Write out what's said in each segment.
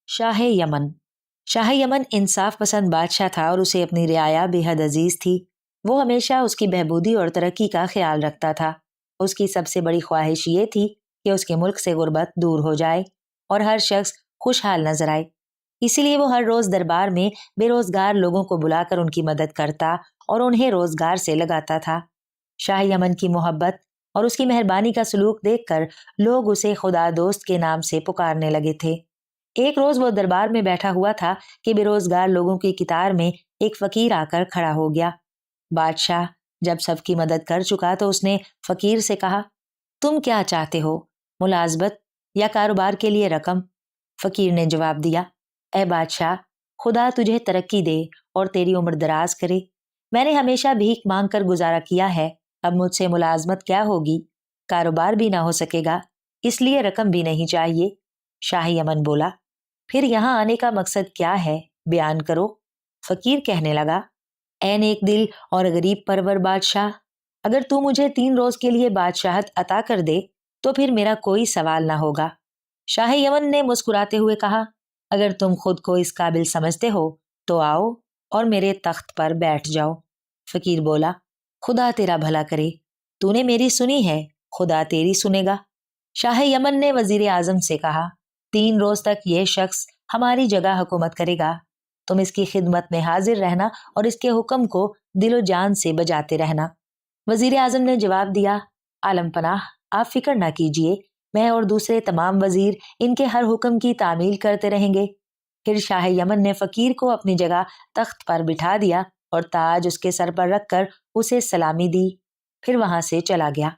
Shah Yemen. Shah Yemen इंसाफ पसंद बादशाह था और उसे अपनी रियाया बेहद अजीज थी। वो हमेशा उसकी बहबूदी और तरक्की का ख्याल रखता था। उसकी सबसे बड़ी ख्वाहिश ये थी कि उसके मुल्क से गुर्बत दूर हो जाए और हर शख्स खुशहाल नजर आए। इसीलिए वो हर रोज दरबार में बेरोजगार लोगों को बुलाकर उनकी मदद करता और उन्हें रोजगार से लगाता था। शाह यमन की मोहब्बत और उसकी मेहरबानी का सलूक देखकर लोग उसे खुदा दोस्त के नाम से पुकारने लगे थे। एक रोज वो दरबार में बैठा हुआ था कि बेरोजगार लोगों की कतार में एक फकीर आकर खड़ा हो गया। बादशाह जब सबकी मदद कर चुका तो उसने फकीर से कहा, तुम क्या चाहते हो, मुलाजमत या कारोबार के लिए रकम? फकीर ने जवाब दिया, ए बादशाह, खुदा तुझे तरक्की दे और तेरी उम्र दराज करे। मैंने हमेशा भीख मांग कर गुजारा किया है, अब मुझसे मुलाजमत क्या होगी, कारोबार भी ना हो सकेगा, इसलिए रकम भी नहीं चाहिए। शाह यमन बोला, फिर यहाँ आने का मकसद क्या है, बयान करो। फकीर कहने लगा, ऐ नेक दिल और गरीब परवर बादशाह, अगर तू मुझे 3 रोज के लिए बादशाहत अता कर दे तो फिर मेरा कोई सवाल ना होगा। शाह यमन ने मुस्कुराते हुए कहा, अगर तुम खुद को इस काबिल समझते हो तो आओ और मेरे तख्त पर बैठ जाओ। फकीर बोला, खुदा तेरा भला करे, तूने मेरी सुनी है, खुदा तेरी सुनेगा। शाह यमन ने वजीर आजम से कहा, 3 रोज तक यह शख्स हमारी जगह हुकूमत करेगा, तुम इसकी खिदमत में हाजिर रहना और इसके हुक्म को दिलो जान से बजाते रहना। वजीर आजम ने जवाब दिया, आलम पनाह, आप फिक्र ना कीजिए, मैं और दूसरे तमाम वजीर इनके हर हुक्म की तामील करते रहेंगे। फिर शाह यमन ने फकीर को अपनी जगह तख्त पर बिठा दिया और ताज उसके सर पर रखकर उसे सलामी दी, फिर वहां से चला गया।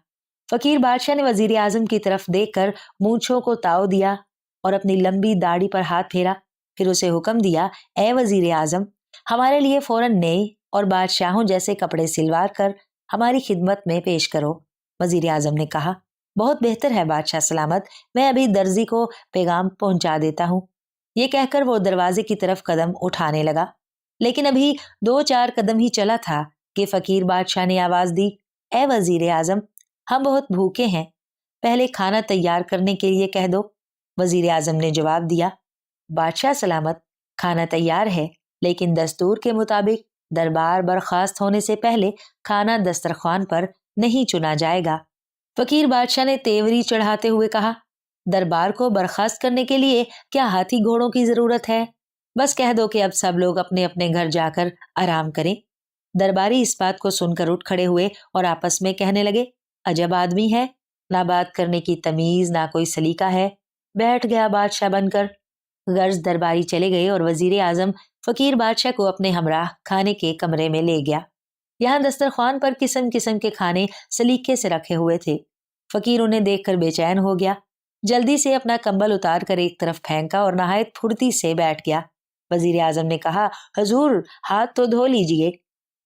फकीर बादशाह ने वजीर आजम की तरफ देखकर मूंछों को ताव दिया और अपनी लंबी दाढ़ी पर हाथ फेरा, फिर उसे हुक्म दिया, ए वजीर आजम, हमारे लिए फौरन नए और बादशाहों जैसे कपड़े सिलवा कर हमारी खिदमत में पेश करो। वजीर आजम ने कहा, बहुत बेहतर है बादशाह सलामत, मैं अभी दर्जी को पैगाम पहुंचा देता हूँ। ये कहकर वो दरवाजे की तरफ कदम उठाने लगा, लेकिन अभी 2-4 कदम ही चला था कि फकीर बादशाह ने आवाज दी, ए वजीर आजम, हम बहुत भूखे हैं, पहले खाना तैयार करने के लिए कह दो। वजीर आजम ने जवाब दिया, बादशाह सलामत, खाना तैयार है, लेकिन दस्तूर के मुताबिक दरबार बर्खास्त होने से पहले खाना दस्तरखान पर नहीं चुना जाएगा। फकीर बादशाह ने तेवरी चढ़ाते हुए कहा, दरबार को बर्खास्त करने के लिए क्या हाथी घोड़ों की जरूरत है? बस कह दो कि अब सब लोग अपने अपने घर जाकर आराम करें। दरबारी इस बात को सुनकर उठ खड़े हुए और आपस में कहने लगे, अजब आदमी है, ना बात करने की तमीज ना कोई सलीका है, बैठ गया बादशाह बनकर। गर्ज दरबारी चले गए और वजीर आजम फकीर बादशाह को अपने हमराह खाने के कमरे में ले गया। यहाँ दस्तरखान पर किस्म किस्म के खाने सलीके से रखे हुए थे। फकीर उन्हें देखकर बेचैन हो गया, जल्दी से अपना कंबल उतार कर एक तरफ फेंका और नहायत फुर्ती से बैठ गया। वजीर आजम ने कहा, हजूर, हाथ तो धो लीजिए।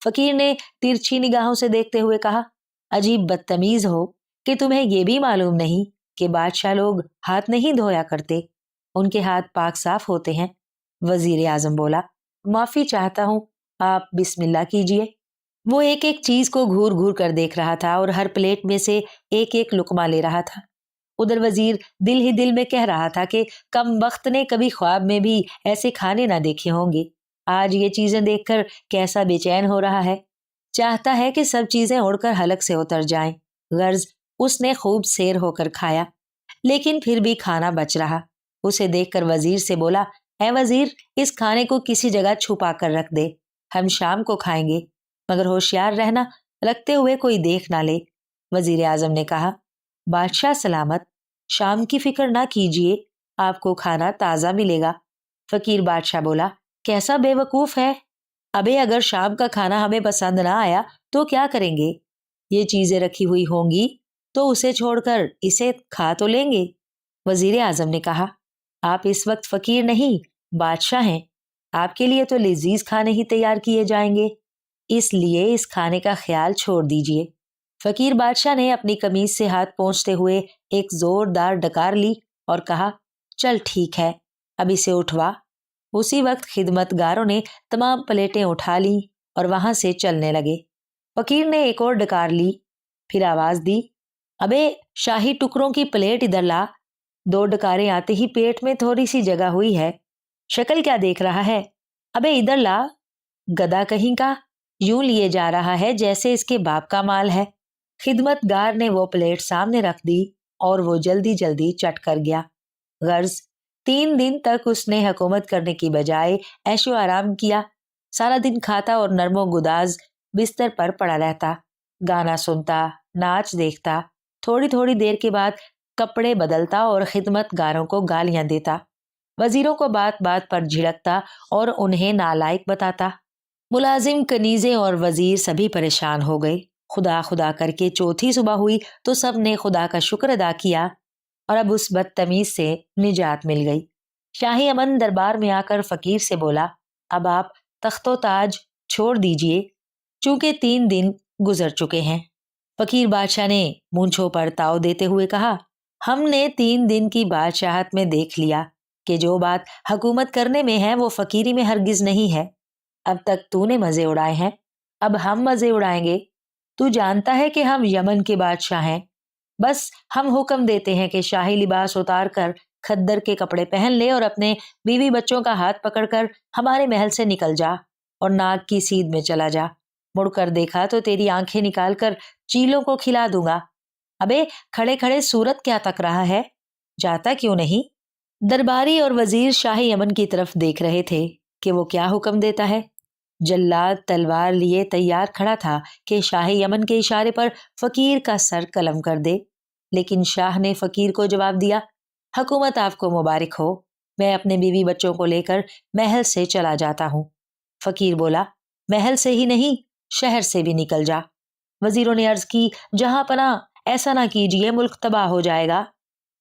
फकीर ने तिरछी निगाहों से देखते हुए कहा, अजीब बदतमीज हो कि तुम्हें यह भी मालूम नहीं कि बादशाह लोग हाथ नहीं धोया करते, उनके हाथ पाक साफ होते हैं। वजीर आजम बोला, माफी चाहता हूं, आप बिस्मिल्लाह कीजिए। वो एक एक चीज को घूर घूर कर देख रहा था और हर प्लेट में से एक एक लुकमा ले रहा था। उधर वजीर दिल ही दिल में कह रहा था कि कम वक्त ने कभी ख्वाब में भी ऐसे खाने ना देखे होंगे, आज ये चीजें देखकर कैसा बेचैन हो रहा है, चाहता है कि सब चीजें उड़कर हलक से उतर जाएं। गर्ज उसने खूब सेर होकर खाया, लेकिन फिर भी खाना बच रहा। उसे देखकर वजीर से बोला, ऐ वजीर, इस खाने को किसी जगह छुपा कर रख दे, हम शाम को खाएंगे, मगर होशियार रहना, लगते हुए कोई देख ना ले। वजीर आजम ने कहा, बादशाह सलामत, शाम की फिक्र ना कीजिए, आपको खाना ताजा मिलेगा। फकीर बादशाह बोला, कैसा बेवकूफ है, अबे अगर शाम का खाना हमें पसंद ना आया तो क्या करेंगे? ये चीजें रखी हुई होंगी तो उसे छोड़कर इसे खा तो लेंगे। वजीर आजम ने कहा, आप इस वक्त फकीर नहीं बादशाह हैं, आपके लिए तो लजीज खाने ही तैयार किए जाएंगे, इसलिए इस खाने का ख्याल छोड़ दीजिए। फकीर बादशाह ने अपनी कमीज से हाथ पोंछते हुए एक जोरदार डकार ली और कहा, चल ठीक है, अब इसे उठवा। उसी वक्त खिदमतगारों ने तमाम प्लेटें उठा ली और वहां से चलने लगे। फकीर ने एक और डकार ली, फिर आवाज दी, अबे शाही टुकड़ों की प्लेट इधर ला। 2 डकारें आते ही पेट में थोड़ी सी जगह हुई है शक्ल क्या देख रहा है? अबे इधर ला, गधा कहीं का, यूं लिए जा रहा है जैसे इसके बाप का माल है। खिदमतगार ने वो प्लेट सामने रख दी और वो जल्दी जल्दी चट कर गया। गर्ज 3 दिन तक उसने हुकूमत करने की बजाय ऐशो आराम किया। सारा दिन खाता और नरमो गुदाज बिस्तर पर पड़ा रहता, गाना सुनता, नाच देखता, थोड़ी थोड़ी देर के बाद कपड़े बदलता और खिदमतगारों को गालियां देता, वजीरों को बात बात पर झिड़कता और उन्हें नालायक बताता। मुलाजिम, कनीजे और वजीर सभी परेशान हो गए। खुदा खुदा करके चौथी सुबह हुई तो सब ने खुदा का शुक्र अदा किया और अब उस बदतमीज से निजात मिल गई। शाही अमन दरबार में आकर फकीर से बोला, अब आप तख्तो ताज छोड़ दीजिए, चूंकि 3 दिन गुजर चुके हैं। फकीर बादशाह ने मूंछों पर ताव देते हुए कहा, हमने 3 दिन की बादशाहत में देख लिया कि जो बात हुकूमत करने में है वो फकीरी में हरगिज नहीं है। अब तक तूने मजे उड़ाए हैं, अब हम मजे उड़ाएंगे। तू जानता है कि हम यमन के बादशाह हैं। बस हम हुक्म देते हैं कि शाही लिबास उतार कर खद्दर के कपड़े पहन ले और अपने बीवी बच्चों का हाथ पकड़कर हमारे महल से निकल जा और नाग की सीध में चला जा। मुड़कर देखा तो तेरी आंखें निकाल कर चीलों को खिला दूंगा। अबे खड़े खड़े सूरत क्या तक रहा है, जाता क्यों नहीं? दरबारी और वजीर शाही यमन की तरफ देख रहे थे कि वो क्या हुक्म देता है। जल्लाद तलवार लिए तैयार खड़ा था कि शाही यमन के इशारे पर फकीर का सर कलम कर दे, लेकिन शाह ने फकीर को जवाब दिया, हुकूमत आपको मुबारक हो, मैं अपने बीवी बच्चों को लेकर महल से चला जाता हूँ। फकीर बोला, महल से ही नहीं, शहर से भी निकल जा। वजीरों ने अर्ज की, जहां पना ऐसा ना कीजिए, मुल्क तबाह हो जाएगा।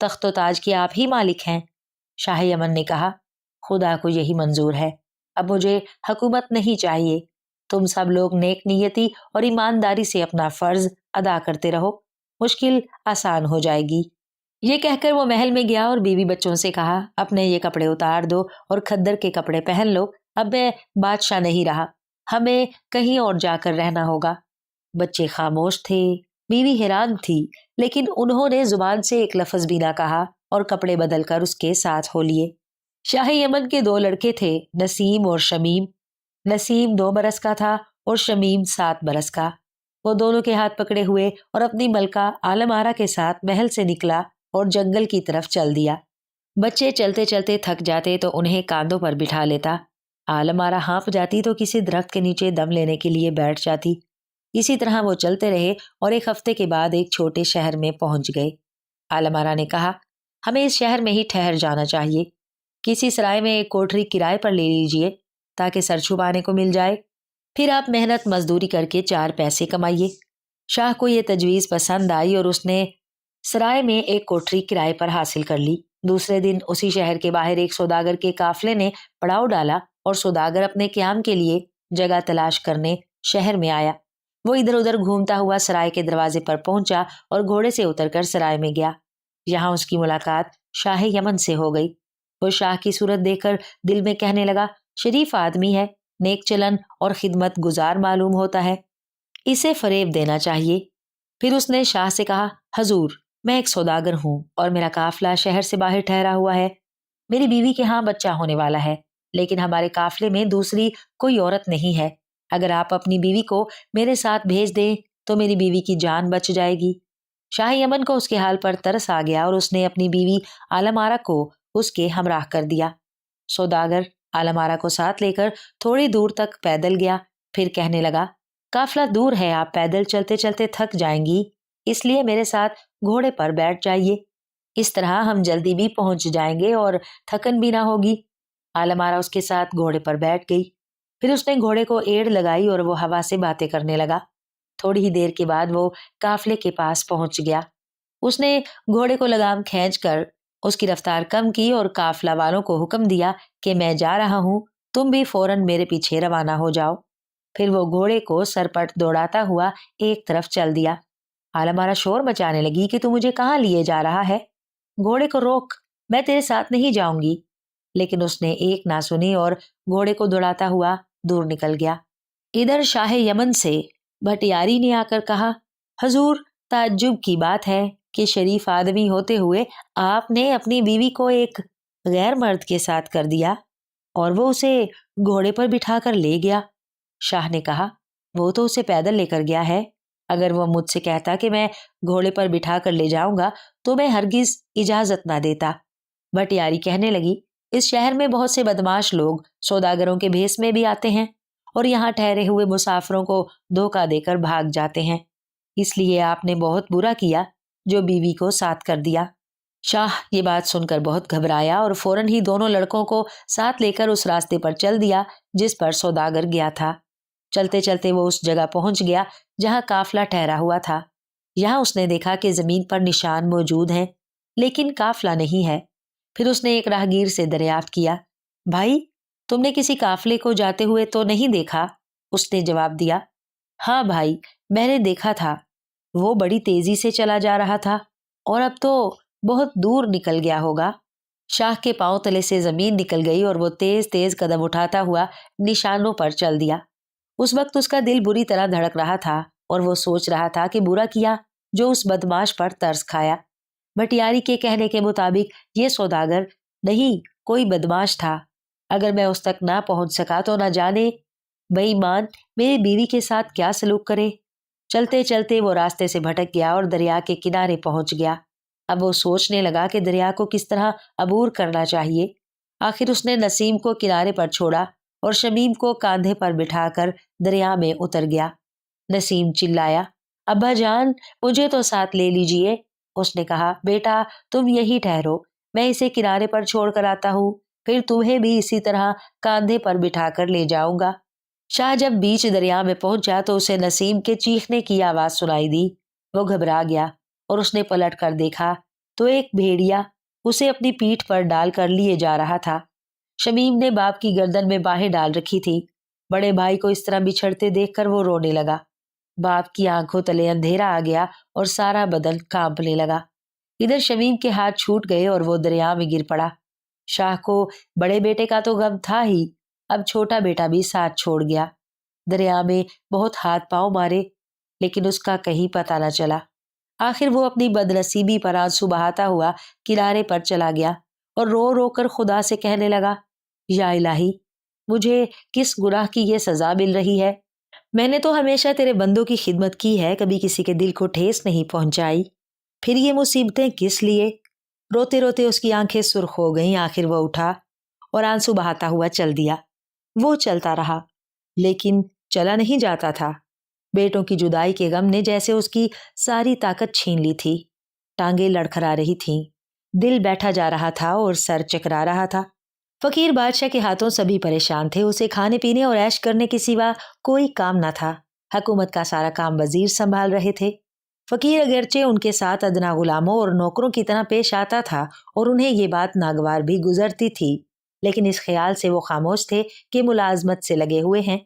तख्तो ताज के आप ही मालिक हैं। शाह यमन ने कहा, खुदा को यही मंजूर है, अब मुझे हुकूमत नहीं चाहिए। तुम सब लोग नेक नियति और ईमानदारी से अपना फर्ज अदा करते रहो, मुश्किल आसान हो जाएगी। ये कहकर वो महल में गया और बीवी बच्चों से कहा, अपने ये कपड़े उतार दो और खद्दर के कपड़े पहन लो, अब मैं बादशाह नहीं रहा, हमें कहीं और जाकर रहना होगा। बच्चे खामोश थे, बीवी हैरान थी, लेकिन उन्होंने जुबान से एक लफ्ज भी ना कहा और कपड़े बदलकर उसके साथ हो लिए। शाही यमन के 2 लड़के थे, नसीम और शमीम। नसीम 2 बरस का था और शमीम 7 बरस का। वो दोनों के हाथ पकड़े हुए और अपनी मलका आलम आरा के साथ महल से निकला और जंगल की तरफ चल दिया। बच्चे चलते चलते थक जाते तो उन्हें कांधों पर बिठा लेता। आलम आरा हाँफ जाती तो किसी दरख्त के नीचे दम लेने के लिए बैठ जाती। इसी तरह वो चलते रहे और एक हफ्ते के बाद एक छोटे शहर में पहुंच गए। आलम आरा ने कहा, हमें इस शहर में ही ठहर जाना चाहिए। किसी सराय में एक कोठरी किराए पर ले लीजिए ताकि सर छुपाने को मिल जाए, फिर आप मेहनत मजदूरी करके 4 पैसे कमाइए। शाह को यह तजवीज़ पसंद आई और उसने सराय में एक कोठरी किराए पर हासिल कर ली। दूसरे दिन उसी शहर के बाहर एक सौदागर के काफिले ने पड़ाव डाला और सौदागर अपने क्याम के लिए जगह तलाश करने शहर में आया। वो इधर उधर घूमता हुआ सराय के दरवाजे पर पहुंचा और घोड़े से उतरकर सराय में गया। यहाँ उसकी मुलाकात शाह यमन से हो गई। वो शाह की सूरत देखकर दिल में कहने लगा, शरीफ आदमी है, नेक चलन और खिदमत गुजार मालूम होता है, इसे फरेब देना चाहिए। फिर उसने शाह से कहा, हजूर, मैं एक सौदागर हूँ और मेरा काफिला शहर से बाहर ठहरा हुआ है। मेरी बीवी के यहाँ बच्चा होने वाला है, लेकिन हमारे काफिले में दूसरी कोई औरत नहीं है। अगर आप अपनी बीवी को मेरे साथ भेज दें तो मेरी बीवी की जान बच जाएगी। शाह यमन को उसके हाल पर तरस आ गया और उसने अपनी बीवी आलम आरा को उसके हमराह कर दिया। सौदागर आलम आरा को साथ लेकर थोड़ी दूर तक पैदल गया, फिर कहने लगा, काफिला दूर है, आप पैदल चलते चलते थक जाएंगी, इसलिए मेरे साथ घोड़े पर बैठ जाइए। इस तरह हम जल्दी भी पहुंच जाएंगे और थकन भी ना होगी। आलम आरा उसके साथ घोड़े पर बैठ गई। फिर उसने घोड़े को एड़ लगाई और वो हवा से बातें करने लगा। थोड़ी ही देर के बाद वो काफिले के पास पहुंच गया। उसने घोड़े को लगाम खींचकर उसकी रफ्तार कम की और काफिला वालों को हुक्म दिया कि मैं जा रहा हूं, तुम भी फौरन मेरे पीछे रवाना हो जाओ। फिर वो घोड़े को सरपट दौड़ाता हुआ एक तरफ चल दिया। आलम आरा शोर मचाने लगी कि तू मुझे कहाँ लिए जा रहा है, घोड़े को रोक, मैं तेरे साथ नहीं जाऊंगी। लेकिन उसने एक ना सुनी और घोड़े को दौड़ाता हुआ दूर निकल गया। इधर शाह यमन से भटियारी ने आकर कहा, हजूर, ताज्जुब की बात है कि शरीफ आदमी होते हुए आपने अपनी बीवी को एक गैर मर्द के साथ कर दिया। और वो उसे घोड़े पर बिठा कर ले गया। शाह ने कहा, वो तो उसे पैदल लेकर गया है। अगर वो मुझसे कहता कि मैं घोड़े पर बिठा कर ले जाऊंगा तो मैं हरगिज इजाजत ना देता। भटियारी कहने लगी, इस शहर में बहुत से बदमाश लोग सौदागरों के भेष में भी आते हैं और यहाँ ठहरे हुए मुसाफिरों को धोखा देकर भाग जाते हैं। इसलिए आपने बहुत बुरा किया जो बीवी को साथ कर दिया। शाह ये बात सुनकर बहुत घबराया और फौरन ही दोनों लड़कों को साथ लेकर उस रास्ते पर चल दिया जिस पर सौदागर गया था। चलते चलते वो उस जगह पहुंच गया जहां काफला ठहरा हुआ था। यहाँ उसने देखा कि जमीन पर निशान मौजूद हैं, लेकिन काफला नहीं है। फिर उसने एक राहगीर से दरियाफ्त किया, भाई तुमने किसी काफले को जाते हुए तो नहीं देखा? उसने जवाब दिया, हाँ भाई, मैंने देखा था। वो बड़ी तेजी से चला जा रहा था और अब तो बहुत दूर निकल गया होगा। शाह के पांव तले से जमीन निकल गई और वो तेज तेज कदम उठाता हुआ निशानों पर चल दिया। उस वक्त उसका दिल बुरी तरह धड़क रहा था और वो सोच रहा था कि बुरा किया जो उस बदमाश पर तरस खाया। भटियारी के कहने के मुताबिक ये सौदागर नहीं, कोई बदमाश था। अगर मैं उस तक ना पहुंच सका तो ना जाने बेईमान मेरी बीवी के साथ क्या सलूक करे। चलते चलते वो रास्ते से भटक गया और दरिया के किनारे पहुंच गया। अब वो सोचने लगा कि दरिया को किस तरह अबूर करना चाहिए। आखिर उसने नसीम को किनारे पर छोड़ा और शमीम को कांधे पर बिठाकर दरिया में उतर गया। नसीम चिल्लाया, अब्बा जान, मुझे तो साथ ले लीजिए। उसने कहा, बेटा तुम यही ठहरो, मैं इसे किनारे पर छोड़ कर आता हूँ, फिर तुम्हें भी इसी तरह कांधे पर बिठाकर ले जाऊंगा। शाह जब बीच दरिया में पहुंचा तो उसे नसीम के चीखने की आवाज सुनाई दी। वो घबरा गया और उसने पलट कर देखा तो एक भेड़िया उसे अपनी पीठ पर डाल कर लिए जा रहा था। शमीम ने बाप की गर्दन में बाहें डाल रखी थी। बड़े भाई को इस तरह बिछड़ते देखकर वो रोने लगा। बाप की आंखों तले अंधेरा आ गया और सारा बदन कांपने लगा। इधर शमीम के हाथ छूट गए और वो दरिया में गिर पड़ा। शाह को बड़े बेटे का तो गम था ही, अब छोटा बेटा भी साथ छोड़ गया। दरिया में बहुत हाथ पांव मारे, लेकिन उसका कहीं पता न चला। आखिर वो अपनी बदनसीबी पर आंसू बहाता हुआ किनारे पर चला गया और रो रो कर खुदा से कहने लगा, या इलाही, मुझे किस गुनाह की ये सजा मिल रही है? मैंने तो हमेशा तेरे बंदों की खिदमत की है, कभी किसी के दिल को ठेस नहीं पहुंचाई, फिर ये मुसीबतें किस लिए? रोते रोते उसकी आंखें सुर्ख हो गईं। आखिर वो उठा और आंसू बहाता हुआ चल दिया। वो चलता रहा, लेकिन चला नहीं जाता था। बेटों की जुदाई के गम ने जैसे उसकी सारी ताकत छीन ली थी। टांगे लड़खड़ा रही थीं, दिल बैठा जा रहा था और सर चकरा रहा था। फकीर बादशाह के हाथों सभी परेशान थे। उसे खाने पीने और ऐश करने के सिवा कोई काम न था। हुकूमत का सारा काम वजीर संभाल रहे थे। फकीर अगरचे उनके साथ अदना गुलामों और नौकरों की तरह पेश आता था और उन्हें ये बात नागवार भी गुजरती थी, लेकिन इस ख्याल से वो खामोश थे कि मुलाजमत से लगे हुए हैं।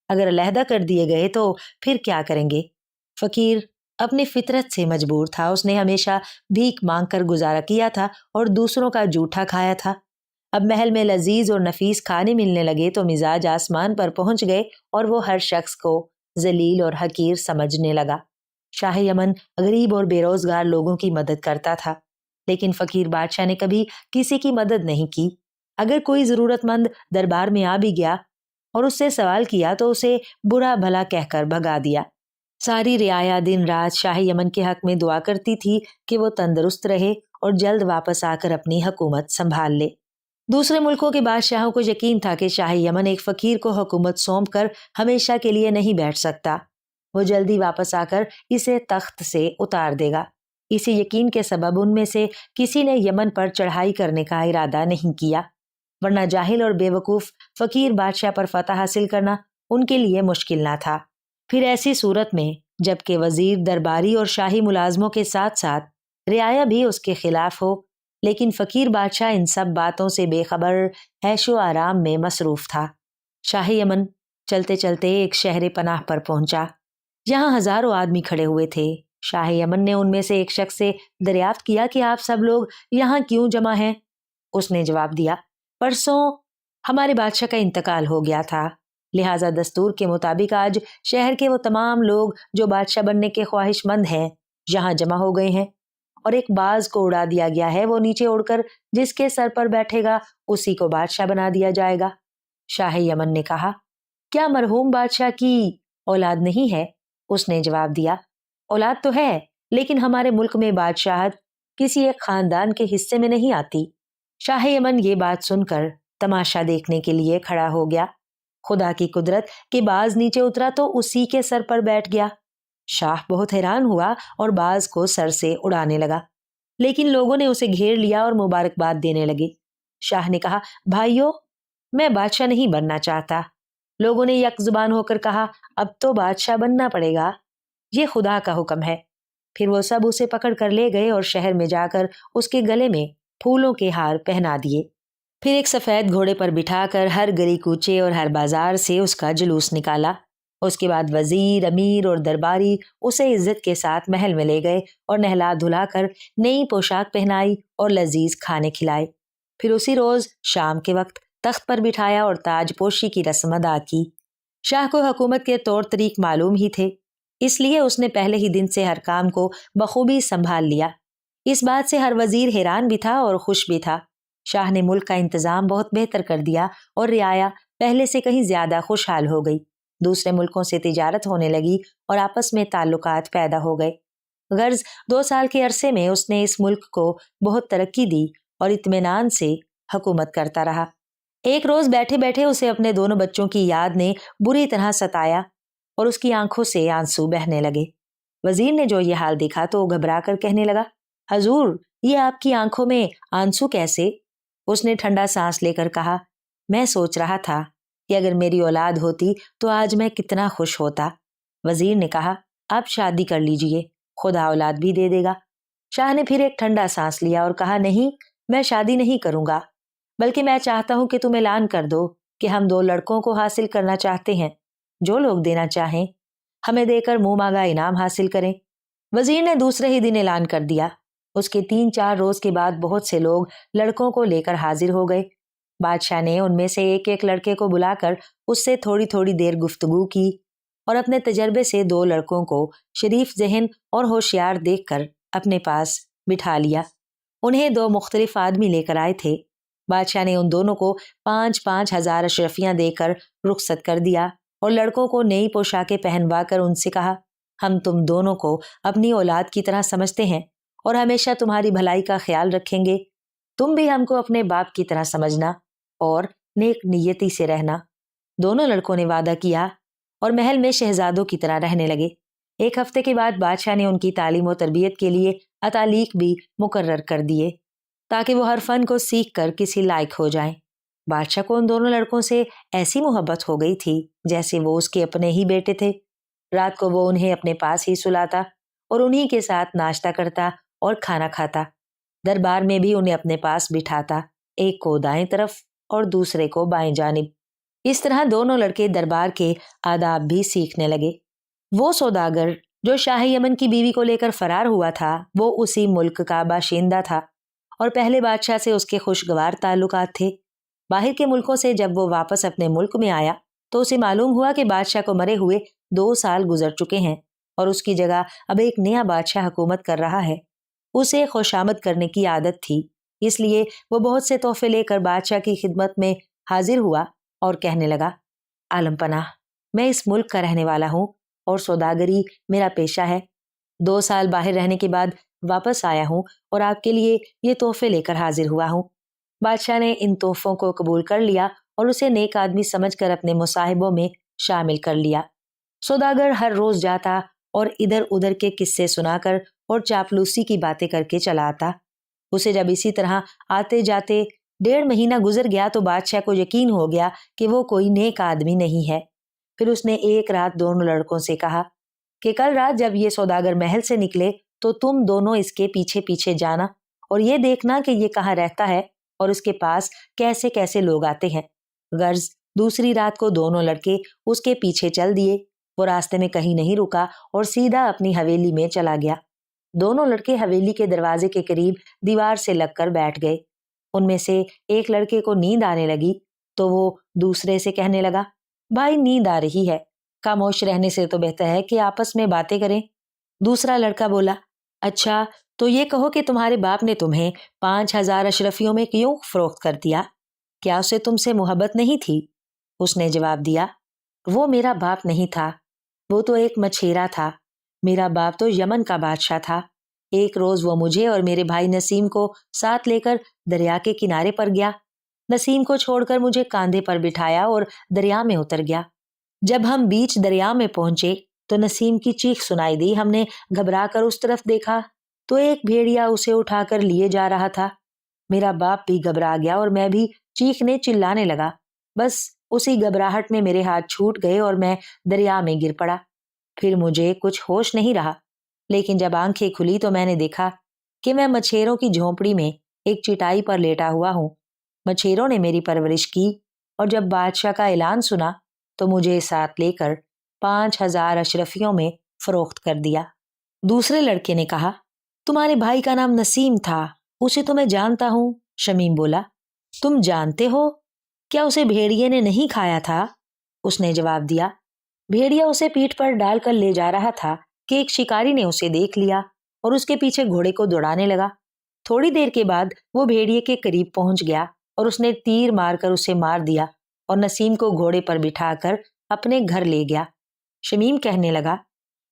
अगर अलहदा कर दिए गए तो फिर क्या करेंगे? फकीर अपनी फितरत से मजबूर था। उसने हमेशा भीख मांग कर गुजारा किया था और दूसरों का जूठा खाया था। अब महल में लजीज और नफीस खाने मिलने लगे तो मिजाज आसमान पर पहुंच गए और वो हर शख्स को जलील और हकीर समझने लगा। शाह यमन गरीब और बेरोजगार लोगों की मदद करता था, लेकिन फकीर बादशाह ने कभी किसी की मदद नहीं की। अगर कोई जरूरतमंद दरबार में आ भी गया और उससे सवाल किया तो उसे बुरा भला कहकर भगा दिया। सारी रियाया दिन रात शाह यमन के हक में दुआ करती थी कि वो तंदुरुस्त रहे और जल्द वापस आकर अपनी हुकूमत संभाल ले। दूसरे मुल्कों के बादशाहों को यकीन था कि शाह यमन एक फकीर को हुकूमत सौंप कर हमेशा के लिए नहीं बैठ सकता। वो जल्दी वापस आकर इसे तख्त से उतार देगा। इसी यकीन के सबब उनमें से किसी ने यमन पर चढ़ाई करने का इरादा नहीं किया, वरना जाहिल और बेवकूफ फकीर बादशाह पर फतह हासिल करना उनके लिए मुश्किल ना था। फिर ऐसी सूरत में जबकि वजीर दरबारी और शाही मुलाजमों के साथ साथ रियाया भी उसके खिलाफ हो, लेकिन फकीर बादशाह इन सब बातों से बेखबर ऐशो आराम में मसरूफ था। शाही यमन चलते चलते एक शहर पनाह पर पहुंचा। यहाँ हजारों आदमी खड़े हुए थे। शाह यमन ने उनमें से एक शख्स से दरियाफ्त किया कि आप सब लोग यहाँ क्यों जमा हैं? उसने जवाब दिया, परसों हमारे बादशाह का इंतकाल हो गया था, लिहाजा दस्तूर के मुताबिक आज शहर के वो तमाम लोग जो बादशाह बनने के ख्वाहिशमंद हैं यहाँ जमा हो गए हैं और एक बाज को उड़ा दिया गया है। वो नीचे उड़कर जिसके सर पर बैठेगा उसी को बादशाह बना दिया जाएगा। शाह यमन ने कहा, क्या मरहूम बादशाह की औलाद नहीं है? उसने जवाब दिया, औलाद तो है, लेकिन हमारे मुल्क में बादशाहत किसी एक खानदान के हिस्से में नहीं आती। शाह यमन ये बात सुनकर तमाशा देखने के लिए खड़ा हो गया। खुदा की कुदरत के बाज नीचे उतरा तो उसी के सर पर बैठ गया। शाह बहुत हैरान हुआ और बाज को सर से उड़ाने लगा, लेकिन लोगों ने उसे घेर लिया और मुबारकबाद देने लगे। शाह ने कहा, भाइयों, मैं बादशाह नहीं बनना चाहता। लोगों ने यक जुबान होकर कहा, अब तो बादशाह बनना पड़ेगा, ये खुदा का हुक्म है। फिर वो सब उसे पकड़ कर ले गए और शहर में जाकर उसके गले में फूलों के हार पहना दिए। फिर एक सफेद घोड़े पर बिठाकर हर गली कूचे और हर बाजार से उसका जुलूस निकाला। उसके बाद वजीर, अमीर और दरबारी उसे इज्जत के साथ महल में ले गए और नहला धुलाकर नई पोशाक पहनाई और लजीज खाने खिलाए। फिर उसी रोज शाम के वक्त तख्त पर बिठाया और ताजपोशी की रस्म अदा की। शाह को हुकूमत के तौर तरीक मालूम ही थे, इसलिए उसने पहले ही दिन से हर काम को बखूबी संभाल लिया। इस बात से हर वजीर हैरान भी था और खुश भी था। शाह ने मुल्क का इंतजाम बहुत बेहतर कर दिया और रियाया पहले से कहीं ज्यादा खुशहाल हो गई। दूसरे मुल्कों से तिजारत होने लगी और आपस में ताल्लुकात पैदा हो गए। गर्ज 2 साल के अरसे में उसने इस मुल्क को बहुत तरक्की दी और इत्मीनान से हुकूमत करता रहा। एक रोज बैठे बैठे उसे अपने दोनों बच्चों की याद ने बुरी तरह सताया और उसकी आंखों से आंसू बहने लगे। वजीर ने जो ये हाल देखा तो घबरा कर कहने लगा, हजूर, ये आपकी आंखों में आंसू कैसे? उसने ठंडा सांस लेकर कहा, मैं सोच रहा था कि अगर मेरी औलाद होती तो आज मैं कितना खुश होता। वजीर ने कहा, आप शादी कर लीजिए, खुदा औलाद भी दे देगा। शाह ने फिर एक ठंडा सांस लिया और कहा, नहीं, मैं शादी नहीं करूंगा, बल्कि मैं चाहता हूं कि तुम ऐलान कर दो कि हम 2 लड़कों को हासिल करना चाहते हैं। जो लोग देना चाहें हमें देकर मुंह मांगा इनाम हासिल करें। वजीर ने दूसरे ही दिन ऐलान कर दिया। उसके 3-4 रोज के बाद बहुत से लोग लड़कों को लेकर हाजिर हो गए। बादशाह ने उनमें से एक एक लड़के को बुलाकर उससे थोड़ी थोड़ी देर गुफ्तगू की और अपने तजर्बे से 2 लड़कों को शरीफ जहन और होशियार देखकर अपने पास बिठा लिया। उन्हें 2 मुख्तलिफ आदमी लेकर आए थे। बादशाह ने उन दोनों को 5-5 हजार अशरफियां देकर रुखसत कर दिया और लड़कों को नई पोशाकें पहनवा कर उनसे कहा, हम तुम दोनों को अपनी औलाद की तरह समझते हैं और हमेशा तुम्हारी भलाई का ख्याल रखेंगे। तुम भी हमको अपने बाप की तरह समझना और नेक नियति से रहना। दोनों लड़कों ने वादा किया और महल में शहजादों की तरह रहने लगे। 1 हफ्ते के बाद बादशाह ने उनकी तालीम और तरबियत के लिए अतालीक भी मुकर्रर कर दिए ताकि वो हर फन को सीख कर किसी लायक हो जाएं। बादशाह को उन दोनों लड़कों से ऐसी मोहब्बत हो गई थी जैसे वो उसके अपने ही बेटे थे। रात को वो उन्हें अपने पास ही सुलाता और उन्हीं के साथ नाश्ता करता और खाना खाता। दरबार में भी उन्हें अपने पास बिठाता, एक को दाएं तरफ और दूसरे को बाएं जानिब। इस तरह दोनों लड़के दरबार के आदाब भी सीखने लगे। वो सौदागर जो शाह यमन की बीवी को लेकर फरार हुआ था, वो उसी मुल्क का बाशिंदा था और पहले बादशाह से उसके खुशगवार ताल्लुकात थे। बाहर के मुल्कों से जब वो वापस अपने मुल्क में आया तो उसे मालूम हुआ कि बादशाह को मरे हुए 2 साल गुजर चुके हैं और उसकी जगह अब एक नया बादशाह हुकूमत कर रहा है। उसे खुशामद करने की आदत थी, इसलिए वो बहुत से तोहफे लेकर बादशाह की खिदमत में हाजिर हुआ और कहने लगा, आलम पनाह, मैं इस मुल्क का रहने वाला हूँ और सौदागरी मेरा पेशा है। 2 साल बाहर रहने के बाद वापस आया हूँ और आपके लिए ये तोहफे लेकर हाजिर हुआ हूँ। बादशाह ने इन तोहफों को कबूल कर लिया और उसे नेक आदमी समझकर अपने मुसाहिबों में शामिल कर लिया। सौदागर हर रोज जाता और इधर उधर के किस्से सुनाकर और चापलूसी की बातें करके चला आता। उसे जब इसी तरह आते जाते 1.5 महीना गुजर गया तो बादशाह को यकीन हो गया कि वो कोई नेक आदमी नहीं है। फिर उसने एक रात दोनों लड़कों से कहा कि कल रात जब ये सौदागर महल से निकले तो तुम दोनों इसके पीछे पीछे जाना और ये देखना कि ये कहाँ रहता है और उसके पास कैसे कैसे लोग आते हैं। गर्ज दूसरी रात को दोनों लड़के उसके पीछे चल दिए। वो रास्ते में कहीं नहीं रुका और सीधा अपनी हवेली में चला गया। दोनों लड़के हवेली के दरवाजे के करीब दीवार से लगकर बैठ गए। उनमें से एक लड़के को नींद आने लगी तो वो दूसरे से कहने लगा, भाई नींद आ रही है, खामोश रहने से तो बेहतर है कि आपस में बातें करें। दूसरा लड़का बोला, अच्छा तो ये कहो कि तुम्हारे बाप ने तुम्हें 5,000 अशरफियों में क्यों फरोख्त कर दिया? क्या उसे तुमसे मोहब्बत नहीं थी? उसने जवाब दिया, वो मेरा बाप नहीं था, वो तो एक मछेरा था। मेरा बाप तो यमन का बादशाह था। एक रोज वो मुझे और मेरे भाई नसीम को साथ लेकर दरिया के किनारे पर गया। नसीम को छोड़कर मुझे कांधे पर बिठाया और दरिया में उतर गया। जब हम बीच दरिया में पहुंचे तो नसीम की चीख सुनाई दी। हमने घबरा कर उस तरफ देखा तो एक भेड़िया उसे उठाकर लिए जा रहा था। मेरा बाप भी घबरा गया और मैं भी चीखने चिल्लाने लगा। बस उसी घबराहट में मेरे हाथ छूट गए और मैं दरिया में गिर पड़ा। फिर मुझे कुछ होश नहीं रहा, लेकिन जब आंखें खुली तो मैंने देखा कि मैं मछेरों की झोंपड़ी में एक चिटाई पर लेटा हुआ हूं। मछेरों ने मेरी परवरिश की और जब बादशाह का ऐलान सुना तो मुझे साथ लेकर 5,000 अशरफियों में फरोख्त कर दिया। दूसरे लड़के ने कहा, तुम्हारे भाई का नाम नसीम था, उसे तो मैं जानता हूं। शमीम बोला, तुम जानते हो? क्या उसे भेड़िए ने नहीं खाया था? उसने जवाब दिया, भेड़िया उसे पीठ पर डालकर ले जा रहा था कि एक शिकारी ने उसे देख लिया और उसके पीछे घोड़े को दौड़ाने लगा। थोड़ी देर के बाद वो भेड़िए के करीब पहुंच गया और उसने तीर मारकर उसे मार दिया और नसीम को घोड़े पर बिठाकर अपने घर ले गया। शमीम कहने लगा,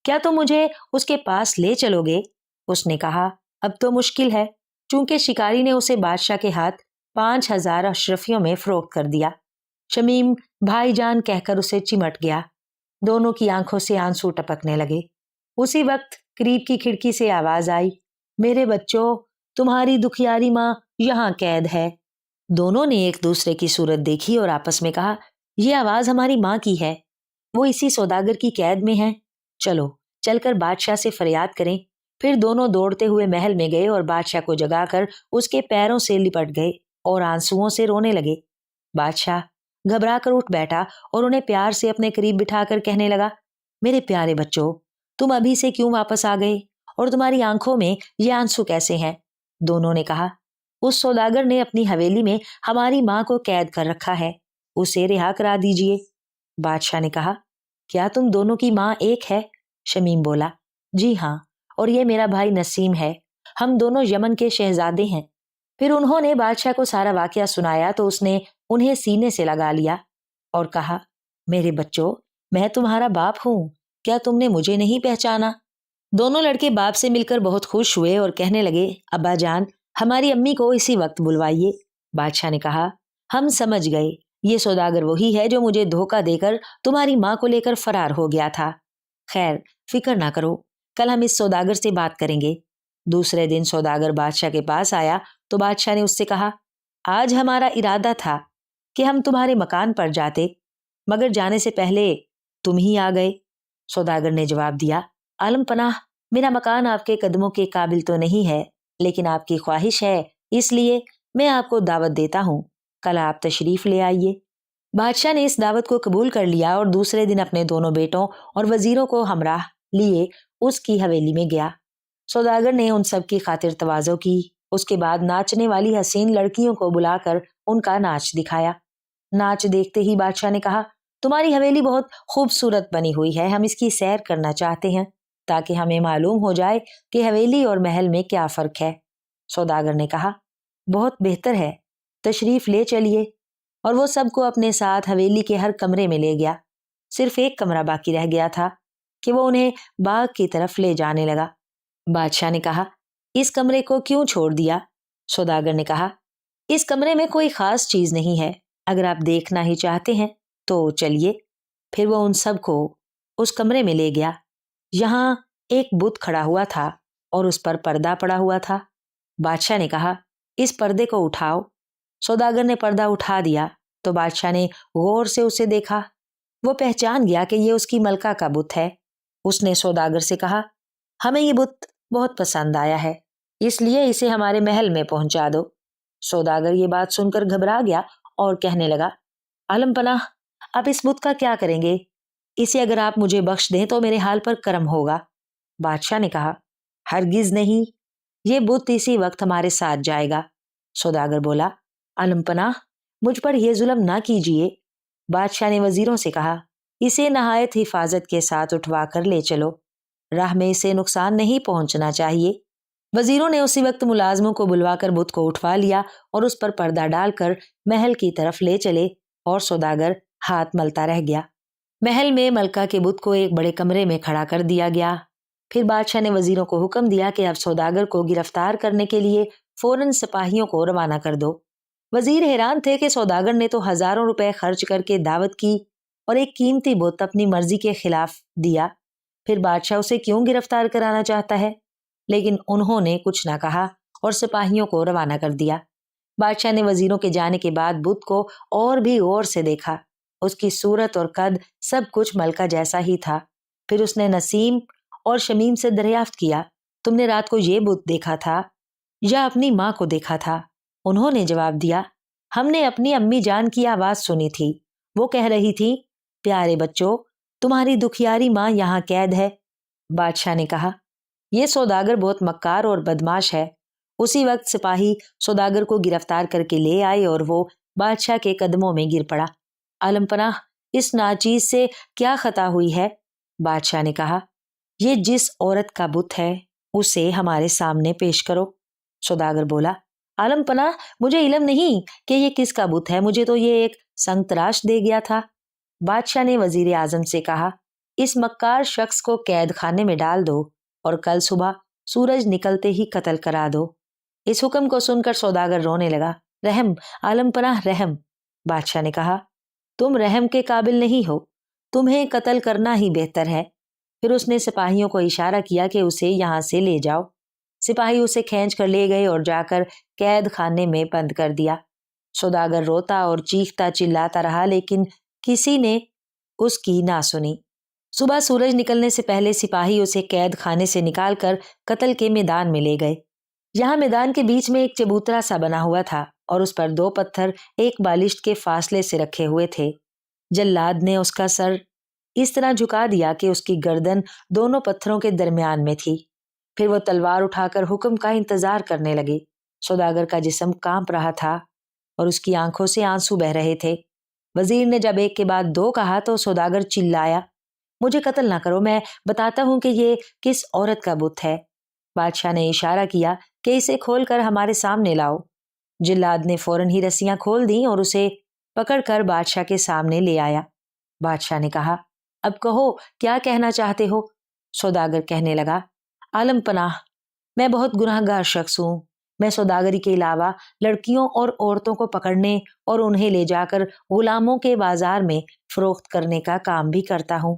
क्या तुम मुझे उसके पास ले चलोगे? उसने कहा, अब तो मुश्किल है, चूंकि शिकारी ने उसे बादशाह के हाथ 5,000 अशरफियों में फरोख्त कर दिया। शमीम भाईजान कहकर उसे चिमट गया। दोनों की आंखों से आंसू टपकने लगे। उसी वक्त करीब की खिड़की से आवाज आई, मेरे बच्चों, तुम्हारी दुखियारी माँ यहाँ कैद है। दोनों ने एक दूसरे की सूरत देखी और आपस में कहा, यह आवाज हमारी माँ की है, वो इसी सौदागर की कैद में है। चलो चलकर बादशाह से फरियाद करें। फिर दोनों दौड़ते हुए महल में गए और बादशाह को जगाकर उसके पैरों से लिपट गए और आंसुओं से रोने लगे। बादशाह घबरा कर उठ बैठा और उन्हें प्यार से अपने करीब बिठाकर कहने लगा, मेरे प्यारे बच्चों, तुम अभी से क्यों वापस आ गए और तुम्हारी आंखों में ये आंसू कैसे हैं? दोनों ने कहा, उस सौदागर ने अपनी हवेली में हमारी माँ को कैद कर रखा है, उसे रिहा करा दीजिए। बादशाह ने कहा, क्या तुम दोनों की माँ एक है? शमीम बोला, जी हाँ, और ये मेरा भाई नसीम है, हम दोनों यमन के शहजादे हैं। फिर उन्होंने बादशाह को सारा वाकया सुनाया तो उसने उन्हें सीने से लगा लिया और कहा, मेरे बच्चों, मैं तुम्हारा बाप हूं, क्या तुमने मुझे नहीं पहचाना? दोनों लड़के बाप से मिलकर बहुत खुश हुए और कहने लगे, अब्बा जान, हमारी अम्मी को इसी वक्त बुलवाइए। बादशाह ने कहा, हम समझ गए, ये सौदागर वही है जो मुझे धोखा देकर तुम्हारी माँ को लेकर फरार हो गया था। खैर, फिक्र ना करो, कल हम इस सौदागर से बात करेंगे। दूसरे दिन सौदागर बादशाह के पास आया तो बादशाह ने उससे कहा, आज हमारा इरादा था कि हम तुम्हारे मकान पर जाते, मगर जाने से पहले तुम ही आ गए। सौदागर ने जवाब दिया, आलम पनाह, मेरा मकान आपके कदमों के काबिल तो नहीं है, लेकिन आपकी ख्वाहिश है, इसलिए मैं आपको दावत देता हूँ, कल आप तशरीफ ले आइए। बादशाह ने इस दावत को कबूल कर लिया और दूसरे दिन अपने दोनों बेटों और वजीरों को हमराह लिए उसकी हवेली में गया। सौदागर ने उन सब की खातिर तवाज़ो की। उसके बाद नाचने वाली हसीन लड़कियों को बुलाकर उनका नाच दिखाया। नाच देखते ही बादशाह ने कहा, तुम्हारी हवेली बहुत खूबसूरत बनी हुई है, हम इसकी सैर करना चाहते हैं ताकि हमें मालूम हो जाए कि हवेली और महल में क्या फर्क है। सौदागर ने कहा, बहुत बेहतर है, तशरीफ ले चलिए। और वो सबको अपने साथ हवेली के हर कमरे में ले गया। सिर्फ एक कमरा बाकी रह गया था कि वो उन्हें बाग की तरफ ले जाने लगा। बादशाह ने कहा, इस कमरे को क्यों छोड़ दिया? सौदागर ने कहा, इस कमरे में कोई खास चीज नहीं है, अगर आप देखना ही चाहते हैं तो चलिए। फिर वो उन सबको उस कमरे में ले गया। यहाँ एक बुत खड़ा हुआ था और उस पर पर्दा पड़ा हुआ था। बादशाह ने कहा, इस पर्दे को उठाओ। सौदागर ने पर्दा उठा दिया तो बादशाह ने गौर से उसे देखा। वो पहचान गया कि ये उसकी मलका का बुत है। उसने सौदागर से कहा, हमें ये बुत बहुत पसंद आया है, इसलिए इसे हमारे महल में पहुंचा दो। सौदागर ये बात सुनकर घबरा गया और कहने लगा, आलम पनाह, आप इस बुत का क्या करेंगे? इसे अगर आप मुझे बख्श दें तो मेरे हाल पर करम होगा। बादशाह ने कहा, हरगिज नहीं, ये बुत इसी वक्त हमारे साथ जाएगा। सौदागर बोला, आलम पनाह, मुझ पर यह जुल्म ना कीजिए। बादशाह ने वजीरों से कहा, इसे नहायत हिफाजत के साथ उठवा कर ले चलो, राह में इसे नुकसान नहीं पहुंचना चाहिए। वजीरों ने उसी वक्त मुलाजमों को बुलवाकर बुत को उठवा लिया और उस पर पर्दा डालकर महल की तरफ ले चले और सौदागर ہاتھ ملتا رہ گیا۔ محل میں ملکہ کے بت کو ایک بڑے کمرے میں کھڑا کر دیا گیا۔ پھر بادشاہ نے وزیروں کو حکم دیا کہ اب سوداگر کو گرفتار کرنے کے لیے فوراً سپاہیوں کو روانہ کر دو۔ وزیر حیران تھے کہ سوداگر نے تو ہزاروں روپے خرچ کر کے دعوت کی اور ایک قیمتی بت اپنی مرضی کے خلاف دیا، پھر بادشاہ اسے کیوں گرفتار کرانا چاہتا ہے؟ لیکن انہوں نے کچھ نہ کہا اور سپاہیوں کو روانہ کر دیا۔ بادشاہ نے وزیروں کے جانے کے بعد بت کو اور بھی غور سے دیکھا۔ اس کی صورت اور قد سب کچھ ملکہ جیسا ہی تھا۔ پھر اس نے نسیم اور شمیم سے دریافت کیا، تم نے رات کو یہ بت دیکھا تھا یا اپنی ماں کو دیکھا تھا؟ انہوں نے جواب دیا، ہم نے اپنی امی جان کی آواز سنی تھی، وہ کہہ رہی تھی، پیارے بچوں، تمہاری دکھیاری ماں یہاں قید ہے۔ بادشاہ نے کہا، یہ سوداگر بہت مکار اور بدماش ہے۔ اسی وقت سپاہی سوداگر کو گرفتار کر کے لے آئے اور وہ بادشاہ کے قدموں میں گر پڑا۔ عالم پناہ، اس ناچیز سے کیا خطا ہوئی ہے؟ بادشاہ نے کہا، یہ جس عورت کا بت ہے اسے ہمارے سامنے پیش کرو۔ سوداگر بولا، عالم پناہ، مجھے علم نہیں کہ یہ کس کا بت ہے، مجھے تو یہ ایک سنگ تراش دے گیا تھا۔ بادشاہ نے وزیر اعظم سے کہا، اس مکار شخص کو قید خانے میں ڈال دو اور کل صبح سورج نکلتے ہی قتل کرا دو۔ اس حکم کو سن کر سوداگر رونے لگا، رحم، عالم پناہ رحم۔ بادشاہ نے کہا، تم رحم کے قابل نہیں ہو، تمہیں قتل کرنا ہی بہتر ہے۔ پھر اس نے سپاہیوں کو اشارہ کیا کہ اسے یہاں سے لے جاؤ۔ سپاہی اسے کھینچ کر لے گئے اور جا کر قید خانے میں بند کر دیا۔ سوداگر روتا اور چیختا چلاتا رہا لیکن کسی نے اس کی نہ سنی۔ صبح سورج نکلنے سے پہلے سپاہی اسے قید خانے سے نکال کر قتل کے میدان میں لے گئے۔ یہاں میدان کے بیچ میں ایک چبوترا سا بنا ہوا تھا اور اس پر 2 پتھر ایک بالشت کے فاصلے سے رکھے ہوئے تھے۔ جلاد نے اس کا سر اس طرح جھکا دیا کہ اس کی گردن دونوں پتھروں کے درمیان میں تھی۔ پھر وہ تلوار اٹھا کر حکم کا انتظار کرنے لگے۔ سوداگر کا جسم کانپ رہا تھا اور اس کی آنکھوں سے آنسو بہ رہے تھے۔ وزیر نے جب ایک کے بعد 2 کہا تو سوداگر چلایا، مجھے قتل نہ کرو، میں بتاتا ہوں کہ یہ کس عورت کا بت ہے۔ بادشاہ نے اشارہ کیا کہ اسے کھول کر ہمارے سامنے لاؤ۔ جلاد نے فوراً ہی رسیاں کھول دیں اور اسے پکڑ کر بادشاہ کے سامنے لے آیا۔ بادشاہ نے کہا، اب کہو کیا کہنا چاہتے ہو؟ سوداگر کہنے لگا، عالم پناہ، میں بہت گناہ گار شخص ہوں۔ میں سوداگری کے علاوہ لڑکیوں اور عورتوں کو پکڑنے اور انہیں لے جا کر غلاموں کے بازار میں فروخت کرنے کا کام بھی کرتا ہوں۔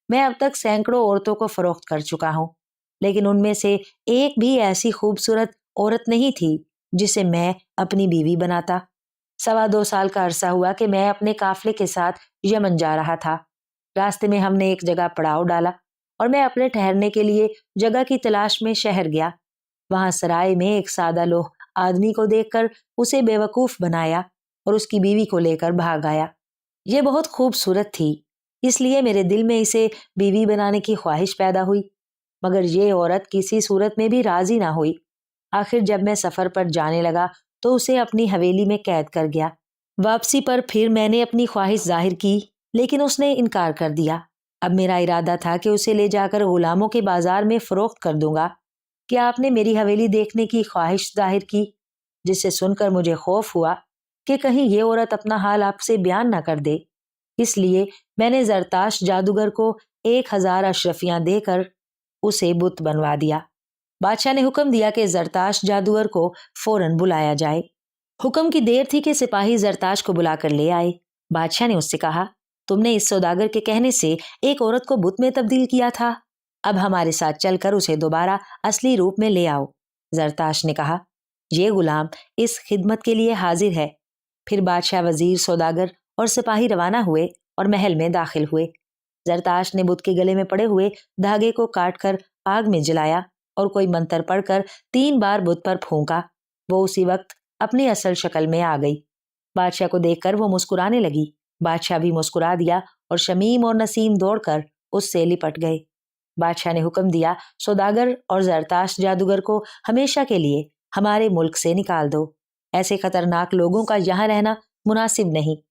میں اب تک سینکڑوں عورتوں کو فروخت کر چکا ہوں، لیکن ان میں سے ایک بھی ایسی خوبصورت عورت نہیں تھی جسے میں اپنی بیوی بناتا۔ 2.25 سال کا عرصہ ہوا کہ میں اپنے قافلے کے ساتھ یمن جا رہا تھا۔ راستے میں ہم نے ایک جگہ پڑاؤ ڈالا اور میں اپنے ٹھہرنے کے لیے جگہ کی تلاش میں شہر گیا۔ وہاں سرائے میں ایک سادہ لوح آدمی کو دیکھ کر اسے بے وقوف بنایا اور اس کی بیوی کو لے کر بھاگ آیا۔ یہ بہت خوبصورت تھی، اس لیے میرے دل میں اسے بیوی بنانے کی خواہش پیدا ہوئی، مگر یہ عورت کسی صورت میں بھی راضی نہ ہوئی۔ آخر جب میں سفر پر جانے لگا تو اسے اپنی حویلی میں قید کر گیا۔ واپسی پر پھر میں نے اپنی خواہش ظاہر کی لیکن اس نے انکار کر دیا۔ اب میرا ارادہ تھا کہ اسے لے جا کر غلاموں کے بازار میں فروخت کر دوں گا کہ آپ نے میری حویلی دیکھنے کی خواہش ظاہر کی، جس سے سن کر مجھے خوف ہوا کہ کہیں یہ عورت اپنا حال آپ سے بیان نہ کر دے۔ اس لیے میں نے زرتاش جادوگر کو 1000 اشرفیاں دے کر اسے بت بنوا دیا۔ بادشاہ نے حکم دیا کہ زرتاش جادوگر کو فوراً بلایا جائے۔ حکم کی دیر تھی کہ سپاہی زرتاش کو بلا کر لے آئے۔ بادشاہ نے اس سے کہا، تم نے اس سوداگر کے کہنے سے ایک عورت کو بت میں تبدیل کیا تھا، اب ہمارے ساتھ چل کر اسے دوبارہ اصلی روپ میں لے آؤ۔ زرتاش نے کہا، یہ غلام اس خدمت کے لیے حاضر ہے۔ پھر بادشاہ، وزیر، سوداگر اور سپاہی روانہ ہوئے اور محل میں داخل ہوئے۔ زرتاش نے بت کے گلے میں پڑے ہوئے دھاگے کو کاٹ کر آگ میں جلایا اور کوئی منتر پڑھ کر 3 بار بت پر پھونکا۔ وہ اسی وقت اپنی اصل شکل میں آ گئی۔ بادشاہ کو دیکھ کر وہ مسکرانے لگی۔ بادشاہ بھی مسکرا دیا اور شمیم اور نسیم دوڑ کر اس سے لپٹ گئے۔ بادشاہ نے حکم دیا، سوداگر اور زرتاش جادوگر کو ہمیشہ کے لیے ہمارے ملک سے نکال دو۔ ایسے خطرناک لوگوں کا یہاں رہنا مناسب نہیں۔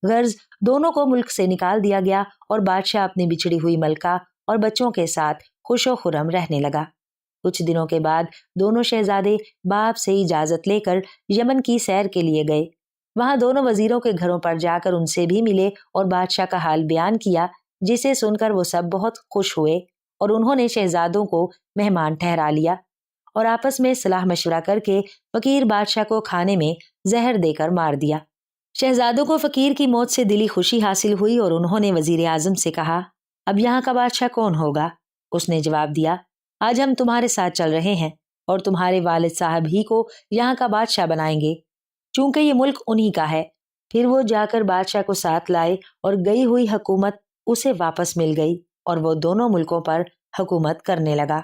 غرض دونوں کو ملک سے نکال دیا گیا اور بادشاہ اپنی بچھڑی ہوئی ملکہ اور بچوں کے ساتھ خوش و خرم رہنے لگا۔ کچھ دنوں کے بعد دونوں شہزادے باپ سے اجازت لے کر یمن کی سیر کے لیے گئے۔ वहां दोनों वजीरों के घरों पर जाकर उनसे भी मिले और बादशाह का हाल बयान किया, जिसे सुनकर वो सब बहुत खुश हुए और उन्होंने शहजादों को मेहमान ठहरा लिया और आपस में सलाह मशवरा करके फकीर बादशाह को खाने में जहर देकर मार दिया। शहजादों को फकीर की मौत से दिली खुशी हासिल हुई और उन्होंने वजीर आजम से कहा, अब यहाँ का बादशाह कौन होगा? उसने जवाब दिया, आज हम तुम्हारे साथ चल रहे हैं और तुम्हारे वालिद साहब ही को यहाँ का बादशाह बनाएंगे, चूंकि ये मुल्क उन्हीं का है। फिर वो जाकर बादशाह को साथ लाए और गई हुई हुकूमत उसे वापस मिल गई और वो दोनों मुल्कों पर हुकूमत करने लगा।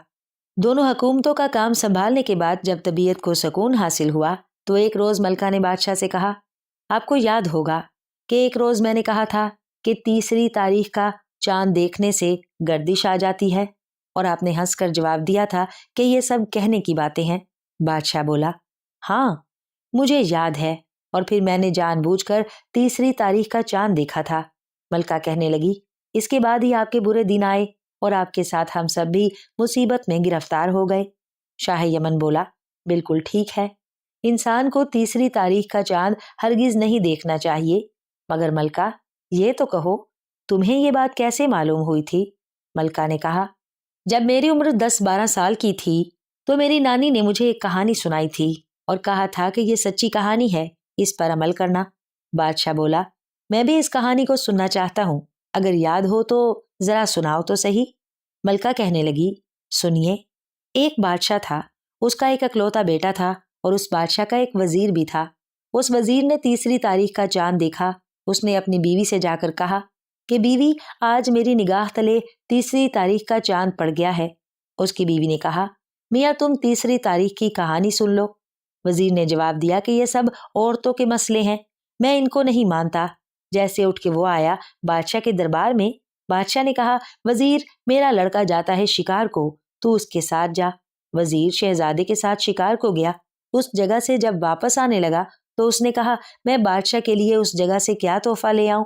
दोनों हुकूमतों का काम संभालने के बाद जब तबीयत को सुकून हासिल हुआ तो एक रोज मलका ने बादशाह से कहा, आपको याद होगा कि एक रोज मैंने कहा था कि 3 तारीख का चांद देखने से गर्दिश आ जाती है, और आपने हंसकर जवाब दिया था कि ये सब कहने की बातें हैं। बादशाह बोला, हाँ मुझे याद है, और फिर मैंने जानबूझकर 3 तारीख का चांद देखा था। मलका कहने लगी, इसके बाद ही आपके बुरे दिन आए और आपके साथ हम सब भी मुसीबत में गिरफ्तार हो गए। शाह यमन बोला, बिल्कुल ठीक है, इंसान को 3 तारीख का चांद हरगिज नहीं देखना चाहिए। मगर मलका, ये तो कहो, तुम्हें ये बात कैसे मालूम हुई थी? मलका ने कहा, जब मेरी उम्र 10-12 साल की थी तो मेरी नानी ने मुझे एक कहानी सुनाई थी और कहा था कि ये सच्ची कहानी है, इस पर अमल करना। बादशाह बोला, मैं भी इस कहानी को सुनना चाहता हूँ, अगर याद हो तो जरा सुनाओ तो सही। मलका कहने लगी, सुनिए, एक बादशाह था, उसका एक अकलौता बेटा था और उस बादशाह का एक वजीर भी था। उस वजीर ने 3 तारीख का चांद देखा। उसने अपनी बीवी से जाकर कहा कि बीवी, आज मेरी निगाह तले 3 तारीख का चांद पड़ गया है। उसकी बीवी ने कहा, मियाँ तुम 3 तारीख की कहानी सुन लो। वजीर ने जवाब दिया कि ये सब औरतों के मसले हैं, मैं इनको नहीं मानता। जैसे उठ के वो आया बादशाह के दरबार में। बादशाह ने कहा, वजीर, मेरा लड़का जाता है शिकार को, तू उसके साथ जा। वजीर शहजादे के साथ शिकार को गया। उस जगह से जब वापस आने लगा तो उसने कहा, मैं बादशाह के लिए उस जगह से क्या तोहफा ले आऊं?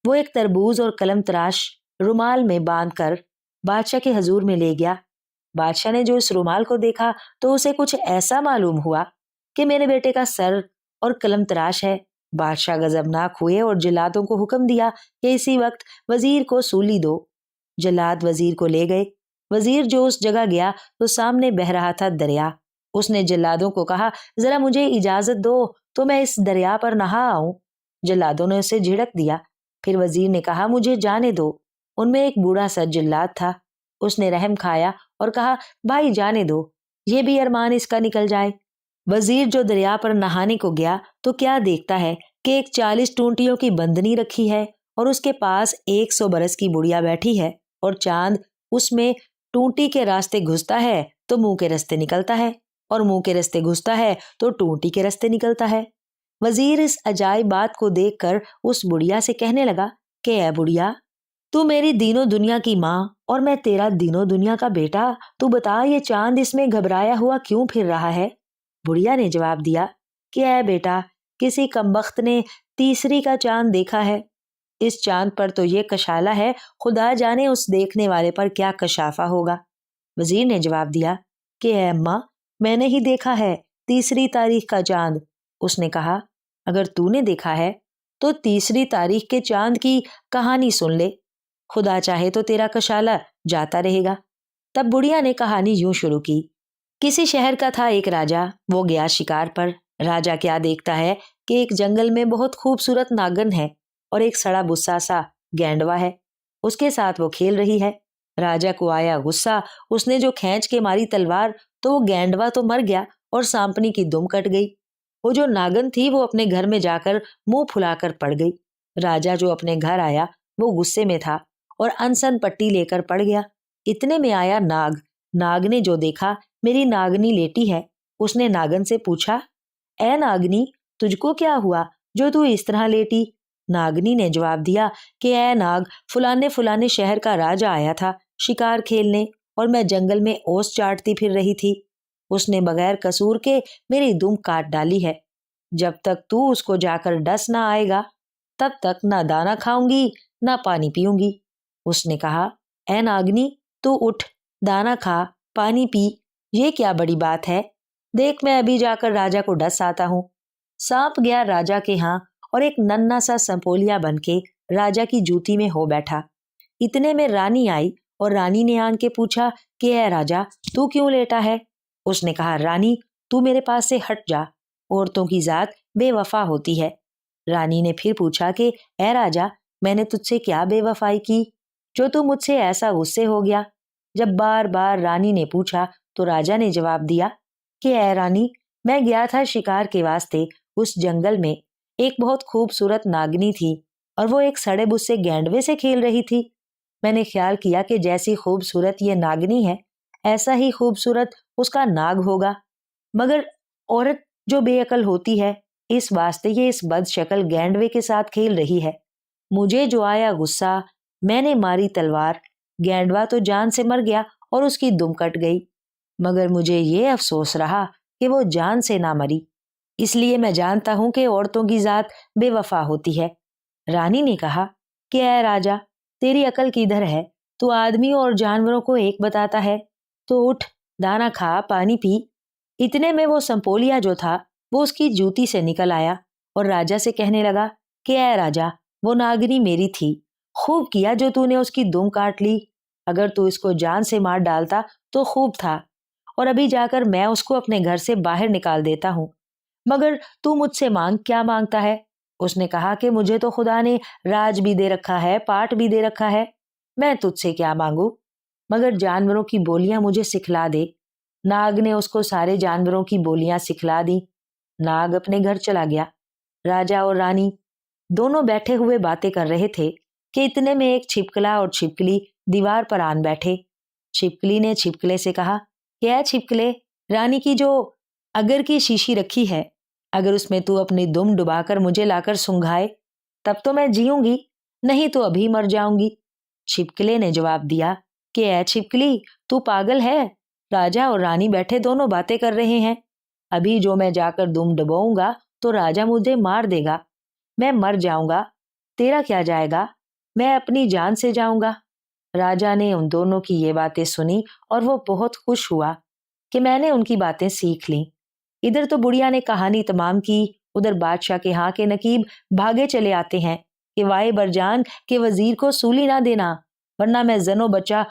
वो एक तरबूज और कलम तराश रुमाल में बांध कर बादशाह के हजूर में ले गया। बादशाह ने जो इस रुमाल को देखा तो उसे कुछ ऐसा मालूम हुआ कि मेरे बेटे का सर और कलम तराश है। बादशाह गजबनाक हुए और जल्लादों को हुक्म दिया कि इसी वक्त वजीर को सूली दो। जल्लाद वजीर को ले गए। वजीर जो उस जगह गया तो सामने बह रहा था दरिया। उसने जल्लादों को कहा, जरा मुझे इजाजत दो तो मैं इस दरिया पर नहा आऊं। जल्लादों ने उसे झिड़क दिया। फिर वजीर ने कहा, मुझे जाने दो। उनमें एक बूढ़ा सा जल्लाद था। उसने रहम खाया और कहा, भाई जाने दो, ये भी अरमान इसका निकल जाए। वजीर जो दरिया पर नहाने को गया तो क्या देखता है कि एक 40 टूंटियों की बंदनी रखी है और उसके पास 100 बरस की बुढ़िया बैठी है और चांद उसमें टूंटी के रास्ते घुसता है तो मुंह के रास्ते निकलता है और मुंह के रास्ते घुसता है तो टूंटी के रास्ते निकलता है। वजीर इस अजायब बात को देखकर उस बुढ़िया से कहने लगा कि ऐ बुढ़िया, तू मेरी दीनों दुनिया की माँ और मैं तेरा दीनों दुनिया का बेटा, तू बता ये चांद इसमें घबराया हुआ क्यों फिर रहा है? बुढ़िया ने जवाब दिया कि ऐ बेटा, किसी कमबख्त ने 3 का चांद देखा है। इस चांद पर तो ये कशाला है, खुदा जाने उस देखने वाले पर क्या कशाफा होगा। वजीर ने जवाब दिया कि ऐ अम्मा, मैंने ही देखा है 3 तारीख का चांद। उसने कहा, अगर तूने देखा है तो 3 तारीख के चांद की कहानी सुन ले, खुदा चाहे तो तेरा कशाला जाता रहेगा। तब बुढ़िया ने कहानी यूं शुरू की। किसी शहर का था एक राजा। वो गया शिकार पर। राजा क्या देखता है कि एक जंगल में बहुत खूबसूरत नागन है और एक सड़ा बुस्सा सा गैंडवा है, उसके साथ वो खेल रही है। राजा को आया गुस्सा। उसने जो खींच के मारी तलवार तो वो गैंडवा तो मर गया और सांपनी की दुम कट गई। वो जो नागन थी वो अपने घर में जाकर मुंह फुलाकर पड़ गई। राजा जो अपने घर आया वो गुस्से में था और अनसन पट्टी लेकर पड़ गया। इतने में आया नाग। नाग ने जो देखा मेरी नागनी लेटी है, उसने नागन से पूछा, ए नागनी, तुझको क्या हुआ जो तू इस तरह लेटी? नागनी ने जवाब दिया कि ए नाग, फलाने फलाने शहर का राजा आया था शिकार खेलने और मैं जंगल में ओस चाटती फिर रही थी। उसने बगैर कसूर के मेरी दुम काट डाली है। जब तक तू उसको जाकर डस ना आएगा तब तक ना दाना खाऊंगी ना पानी पीऊंगी। उसने कहा, ए नागनी, तू उठ, दाना खा, पानी पी, ये क्या बड़ी बात है? देख मैं अभी जाकर राजा को डस आता हूँ। सांप गया राजा के यहाँ और एक नन्हा सा संपोलिया बन के राजा की जूती में हो बैठा। इतने में रानी आई और रानी ने आन के पूछा कि ऐ राजा, तू क्यों लेटा है? उसने कहा, रानी तू मेरे पास से हट जा, औरतों की जात बेवफा होती है। रानी ने फिर पूछा कि ऐ राजा, मैंने तुझसे क्या बेवफाई की जो तू मुझसे ऐसा गुस्से हो गया? जब बार बार रानी ने पूछा तो राजा ने जवाब दिया कि ऐ रानी, मैं गया था शिकार के वास्ते। उस जंगल में एक बहुत खूबसूरत नागनी थी और वो एक सड़े बुस्से गेंडवे से खेल रही थी। मैंने ख्याल किया कि जैसी खूबसूरत ये नागनी है ऐसा ही खूबसूरत उसका नाग होगा, मगर औरत जो बेअकल होती है, इस वास्ते ये इस बदशक्ल गेंडवे के साथ खेल रही है। मुझे जो आया गुस्सा, मैंने मारी तलवार। गेंडवा तो जान से मर गया और उसकी दुम कट गई, मगर मुझे ये अफसोस रहा कि वो जान से ना मरी। इसलिए मैं जानता हूं कि औरतों की जात बेवफा होती है। रानी ने कहा कि ऐ राजा, तेरी अकल किधर है? तू आदमियों और जानवरों को एक बताता है। तो उठ, दाना खा, पानी पी। इतने में वो संपोलिया जो था वो उसकी जूती से निकल आया और राजा से कहने लगा कि ऐ राजा, वो नागिनी मेरी थी। खूब किया जो तूने उसकी दुम काट ली। अगर तू इसको जान से मार डालता तो खूब था, और अभी जाकर मैं उसको अपने घर से बाहर निकाल देता हूँ। मगर तू मुझसे मांग क्या मांगता है? उसने कहा कि मुझे तो खुदा ने राज भी दे रखा है, पाठ भी दे रखा है, मैं तुझसे क्या मांगू? मगर जानवरों की बोलियां मुझे सिखला दे। नाग ने उसको सारे जानवरों की बोलियां सिखला दी। नाग अपने घर चला गया। राजा और रानी दोनों बैठे हुए बातें कर रहे थे कि इतने में एक छिपकला और छिपकली दीवार पर आन बैठे। छिपकली ने छिपकले से कहा, क्या छिपकले, रानी की जो अगर की शीशी रखी है, अगर उसमें तू अपनी दुम डुबाकर मुझे लाकर सुंघाए तब तो मैं जीऊंगी, नहीं तो अभी मर जाऊंगी। छिपकले ने जवाब दिया कि ऐ छिपकली, तू पागल है? राजा और रानी बैठे दोनों बातें कर रहे हैं। अभी जो मैं जाकर दुम डुबाऊंगा तो राजा मुझे मार देगा, मैं मर जाऊंगा। तेरा क्या जाएगा? मैं अपनी जान से जाऊंगा। राजा ने उन दोनों की ये बातें सुनी और वो बहुत खुश हुआ कि मैंने उनकी बातें सीख ली। इधर तो बुढ़िया ने कहानी तमाम की, उधर बादशाह के यहाँ के नकीब भागे चले आते हैं कि वाए बरजान के वजीर को सूली ना देना, वरना मैं जनो बच्चा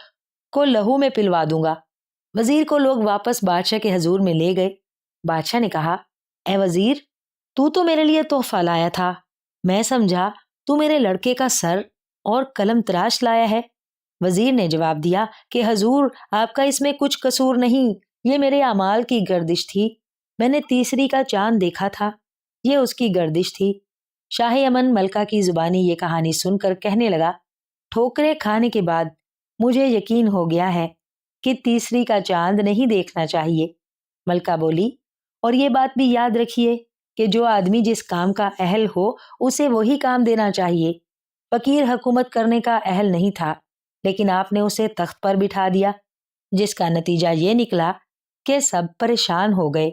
को लहू में पिलवा दूंगा। वजीर को लोग वापस बादशाह के हजूर में ले गए। बादशाह ने कहा, ए वजीर, तू तो मेरे लिए तोहफा लाया था, मैं समझा तू मेरे लड़के का सर और कलम तराश लाया है। वजीर ने जवाब दिया कि हजूर, आपका इसमें कुछ कसूर नहीं, ये मेरे अमाल की गर्दिश थी। मैंने तीसरी का चांद देखा था, ये उसकी गर्दिश थी। शाह यमन मलका की जुबानी ये कहानी सुनकर कहने लगा, ठोकरे खाने के बाद मुझे यकीन हो गया है कि तीसरी का चांद नहीं देखना चाहिए। मलका बोली, और ये बात भी याद रखिए कि जो आदमी जिस काम का अहल हो उसे वही काम देना चाहिए। फकीर हुकूमत करने का अहल नहीं था, लेकिन आपने उसे तख्त पर बिठा दिया, जिसका नतीजा ये निकला कि सब परेशान हो गए।